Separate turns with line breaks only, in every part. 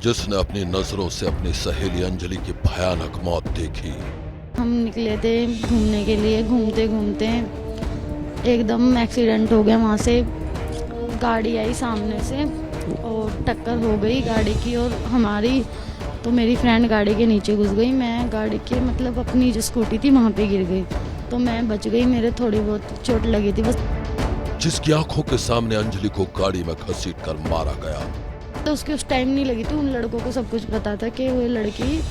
जिसने अपनी नजरों से अपनी सहेली अंजलि की भयानक मौत देखी।
हम निकले थे घूमने के लिए, घूमते घूमते एकदम एक्सीडेंट हो गया। वहाँ से गाड़ी आई सामने से और टक्कर हो गई गाड़ी की और हमारी। तो मेरी फ्रेंड गाड़ी के नीचे घुस गई, मैं गाड़ी के मतलब अपनी जो स्कूटी थी वहाँ पे गिर गई, तो मैं बच गई। मेरे थोड़ी बहुत चोट लगी थी बस।
जिसकी आंखों के सामने अंजलि को गाड़ी में घसीट कर मारा गया।
तो उसकी उस टाइम नहीं लगी थी। उन लड़कों को सब कुछ पता था कि वो लड़की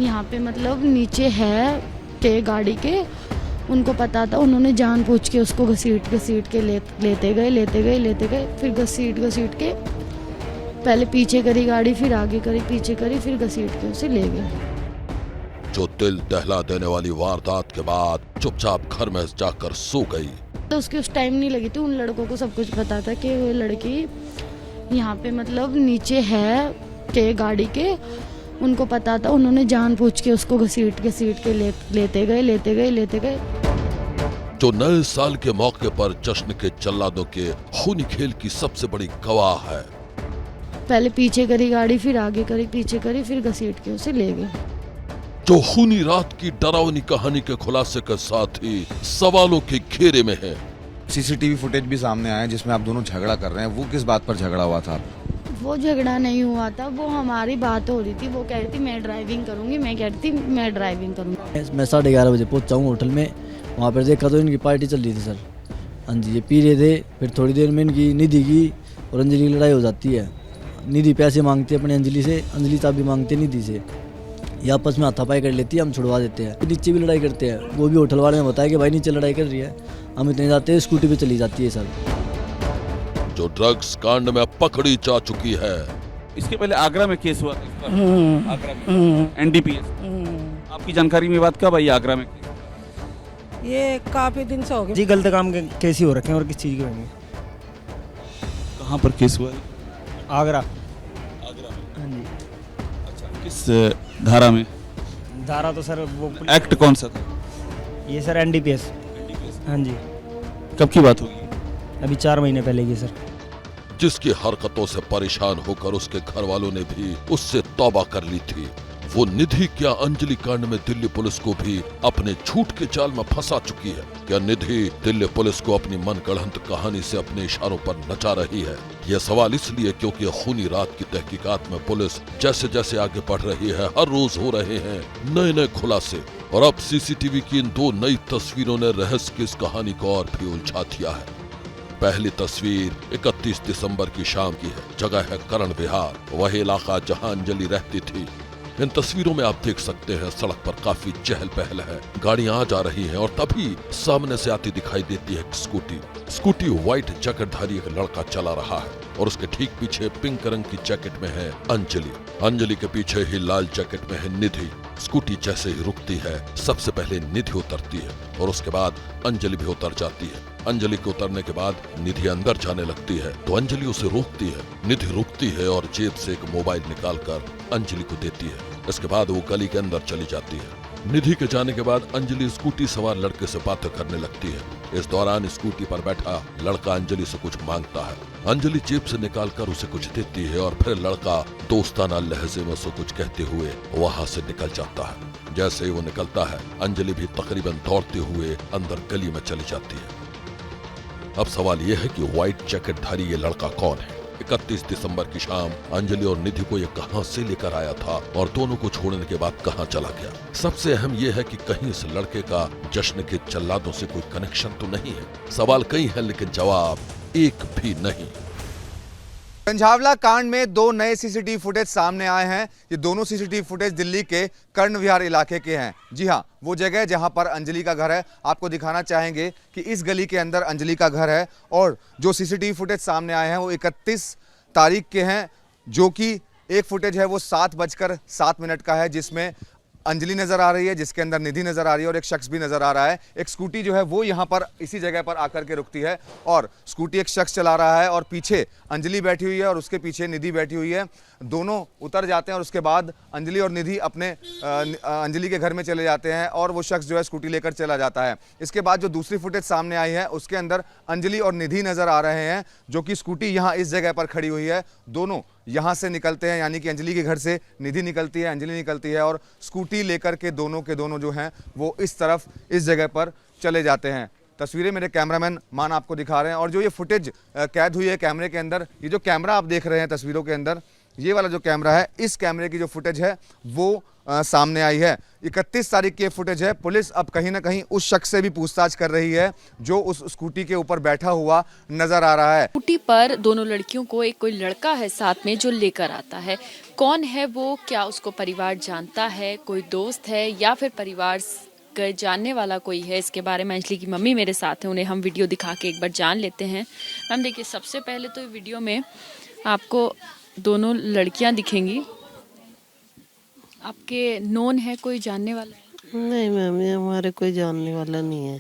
यहाँ पे मतलब नीचे है के गाड़ी के, उनको पता था। उन्होंने जानबूझ के उसको घसीट के लेते गए, फिर घसीट के पहले पीछे करी गाड़ी, फिर आगे करी, पीछे करी, फिर घसीट के उसे ले गए।
जो दिल दहला देने वाली वारदात के बाद चुपचाप घर में जाकर सो गई।
तो उसकी उस टाइम नहीं लगी थी। उन लड़कों को सब कुछ पता था कि वो लड़की यहाँ पे मतलब नीचे है के गाड़ी के, उनको पता था। उन्होंने जानबूझ के उसको घसीट के लेते गए।
जो नए साल के मौके पर जश्न के जल्लादों के खूनी खेल की सबसे बड़ी गवाह है।
पहले पीछे करी गाड़ी, फिर आगे करी, पीछे करी, फिर घसीट के उसे ले गए।
जो खूनी रात की डरावनी कहानी के खुलासे के साथ ही सवालों के घेरे में है।
सीसीटीवी फुटेज भी सामने आया है जिसमें आप दोनों झगड़ा कर रहे हैं। वो किस बात पर झगड़ा हुआ था?
वो झगड़ा नहीं हुआ था, वो हमारी बात हो रही थी। वो कह रही थी मैं ड्राइविंग करूंगी, मैं कह रही थी मैं ड्राइविंग करूंगी।
मैं 11:30 बजे पहुंचा हूँ होटल में। वहाँ पर देखा तो इनकी पार्टी चल रही थी सर। हाँ जी, ये पी रहे थे। फिर थोड़ी देर में इनकी निधि की और अंजलि की लड़ाई हो जाती है। निधि पैसे मांगती है अपनी अंजलि से, अंजलि चाबी मांगती है निधि से। ये आपस में हाथापाई कर लेती है, हम छुड़वा देते हैं। नीचे भी लड़ाई करते हैं। वो भी होटल वाले ने बताया कि भाई नीचे लड़ाई कर रही है। हम इतने जाते हैं, स्कूटी पे चली जाती है सर।
जो ड्रग्स कांड में पकड़ी जा चुकी है।
इसके पहले आगरा में केस हुआ था। आगरा में NDPS। आपकी जानकारी में बात कब आई आगरा में?
ये काफी दिन से हो गए
जी। गलत काम के केस ही हो रखे हैं और किस चीज़ के होंगे।
कहाँ पर केस हुआ है?
आगरा।
आगरा में।
हाँ जी।
अच्छा, किस धारा में?
धारा तो सर वो
एक्ट कौन सा था?
ये सर NDPS। हाँ जी।
कब की बात होगी?
अभी 4 महीने पहले की सर।
जिसकी हरकतों से परेशान होकर उसके घर वालों ने भी उससे तौबा कर ली थी। वो निधि क्या अंजलि कांड में दिल्ली पुलिस को भी अपने झूठ के जाल में फंसा चुकी है? क्या निधि दिल्ली पुलिस को अपनी मनगढ़ंत कहानी से अपने इशारों पर नचा रही है? यह सवाल इसलिए क्योंकि खूनी रात की तहकीकात में पुलिस जैसे जैसे आगे बढ़ रही है, हर रोज हो रहे हैं नए नए खुलासे। और अब सीसीटीवी की इन 2 नई तस्वीरों ने रहस्य की इस कहानी को और भी उलझा दिया है। पहली तस्वीर 31 दिसंबर की शाम की है। जगह है करण विहार, वही इलाका जहां अंजलि रहती थी। इन तस्वीरों में आप देख सकते हैं सड़क पर काफी चहल पहल है, गाड़ियां आ जा रही हैं और तभी सामने से आती दिखाई देती है एक स्कूटी व्हाइट जैकेटधारी एक लड़का चला रहा है और उसके ठीक पीछे पिंक रंग की जैकेट में है अंजलि के पीछे ही लाल जैकेट में है निधि। स्कूटी जैसे ही रुकती है, सबसे पहले निधि उतरती है और उसके बाद अंजलि भी उतर जाती है। अंजलि के उतरने के बाद निधि अंदर जाने लगती है तो अंजलि उसे रोकती है। निधि रुकती है और जेब से एक मोबाइल निकालकर अंजलि को देती है। इसके बाद वो गली के अंदर चली जाती है। निधि के जाने के बाद अंजलि स्कूटी सवार लड़के से बातें करने लगती है। इस दौरान स्कूटी पर बैठा लड़का अंजलि से कुछ मांगता है। अंजलि जेब से निकालकर उसे कुछ देती है और फिर लड़का दोस्ताना लहजे में उसे कुछ कहते हुए वहां से निकल जाता है। जैसे ही वो निकलता है, अंजलि भी तकरीबन दौड़ते हुए अंदर गली में चली जाती है। अब सवाल यह है कि व्हाइट जैकेटधारी ये लड़का कौन है? 31 दिसंबर की शाम अंजलि और निधि को ये कहां से लेकर आया था और दोनों को छोड़ने के बाद कहां चला गया? सबसे अहम यह है कि कहीं इस लड़के का जश्न के जल्लादों से कोई कनेक्शन तो नहीं है। सवाल कई हैं लेकिन जवाब एक भी नहीं।
कंझावला कांड में 2 नए सीसीटीवी फुटेज सामने आए हैं। ये दोनों सीसीटीवी फुटेज दिल्ली के कर्ण विहार इलाके के हैं। जी हां, वो जगह जहां पर अंजलि का घर है। आपको दिखाना चाहेंगे कि इस गली के अंदर अंजलि का घर है और जो सीसीटीवी फुटेज सामने आए हैं वो 31 तारीख के हैं, जो कि एक फुटेज है वो 7:07 का है, जिसमें अंजलि नजर आ रही है, जिसके अंदर निधि नजर आ रही है और एक शख्स भी नजर आ रहा है। एक स्कूटी जो है वो यहाँ पर इसी जगह पर आकर के रुकती है और स्कूटी एक शख्स चला रहा है और पीछे अंजलि बैठी हुई है और उसके पीछे निधि बैठी हुई है। दोनों उतर जाते हैं और उसके बाद अंजलि और निधि अपने अंजलि के घर में चले जाते हैं और वो शख्स जो है स्कूटी लेकर चला जाता है। इसके बाद जो दूसरी फुटेज सामने आई है उसके अंदर अंजलि और निधि नजर आ रहे हैं, जो कि स्कूटी यहाँ इस जगह पर खड़ी हुई है। दोनों यहाँ से निकलते हैं, यानी कि अंजलि के घर से निधि निकलती है, अंजलि निकलती है और स्कूटी लेकर के दोनों जो हैं वो इस तरफ इस जगह पर चले जाते हैं। तस्वीरें मेरे कैमरामैन मान आपको दिखा रहे हैं और जो ये फुटेज कैद हुई है कैमरे के अंदर, ये जो कैमरा आप देख रहे हैं तस्वीरों के अंदर, ये वाला जो कैमरा है, इस कैमरे की जो फुटेज है वो सामने आई है। 31 तारीख की फुटेज है। पुलिस अब कहीं ना कहीं उस शख्स से भी पूछताछ कर रही है जो उस स्कूटी के ऊपर बैठा हुआ नजर आ रहा है।
स्कूटी पर दोनों लड़कियों को एक कोई लड़का है साथ में जो लेकर आता है। कौन है वो, क्या उसको परिवार जानता है, कोई दोस्त है या फिर परिवार का जानने वाला कोई है, इसके बारे में अंजलि की मम्मी मेरे साथ है, उन्हें हम वीडियो दिखा के एक बार जान लेते हैं। मैम देखिए, सबसे पहले तो वीडियो में आपको दोनों लड़कियां दिखेंगी। आपके नोन है, कोई जानने वाला है?
नहीं मैम, ये हमारे कोई जानने वाला नहीं है।